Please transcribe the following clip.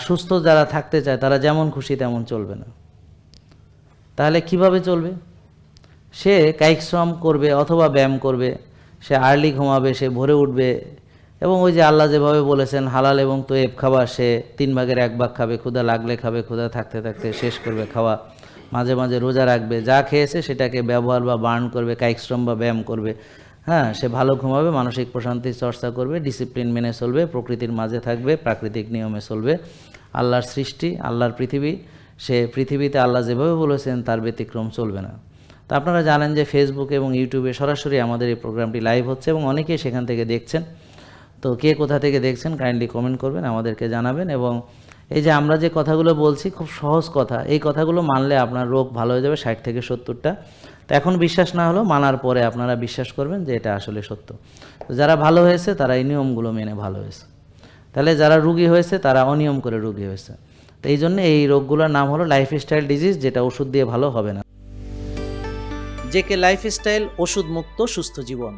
সুস্থ যারা থাকতে চায় তারা যেমন খুশি তেমন চলবে না। তাহলে কিভাবে চলবে? সে কায়িক শ্রম করবে অথবা ব্যায়াম করবে, সে আর্লি ঘুমাবে, সে ভোরে উঠবে, এবং ওই যে আল্লাহ যেভাবে বলেছেন হালাল এবং তৈব খাবার, সে 3 ভাগের 1 ভাগ খাবে, ক্ষুধা লাগলে খাবে, ক্ষুধা থাকতে থাকতে শেষ করবে খাওয়া, মাঝে মাঝে রোজা রাখবে, যা খেয়েছে সেটাকে ব্যবহার বা বার্ন করবে, কায়িক শ্রম বা ব্যায়াম করবে। হ্যাঁ, সে ভালো ঘুমাবে, মানসিক প্রশান্তির চর্চা করবে, ডিসিপ্লিন মেনে চলবে, প্রকৃতির মাঝে থাকবে, প্রাকৃতিক নিয়মে চলবে। আল্লাহর সৃষ্টি, আল্লাহর পৃথিবী, সে পৃথিবীতে আল্লাহ যেভাবে বলেছেন তার ব্যতিক্রম চলবে না। তো আপনারা জানেন যে ফেসবুক এবং ইউটিউবে সরাসরি আমাদের এই প্রোগ্রামটি লাইভ হচ্ছে এবং অনেকেই সেখান থেকে দেখছেন। তো কে কোথা থেকে দেখছেন কাইন্ডলি কমেন্ট করবেন, আমাদেরকে জানাবেন। এবং এই যে আমরা যে কথাগুলো বলছি খুব সহজ কথা, এই কথাগুলো মানলে আপনার রোগ ভালো হয়ে যাবে 60 থেকে 70টা। তো এখন বিশ্বাস না হলেও মানার পরে আপনারা বিশ্বাস করবেন যে এটা আসলে সত্য। তো যারা ভালো হয়েছে তারা এই নিয়মগুলো মেনে ভালো হয়েছে, তাহলে যারা রুগী হয়েছে তারা অনিয়ম করে রুগী হয়েছে। তো এই জন্য এই রোগগুলোর নাম হলো লাইফস্টাইল ডিজিজ, যেটা ওষুধ দিয়ে ভালো হবে না। জেকে লাইফস্টাইল, ওষুধ মুক্ত সুস্থ জীবন।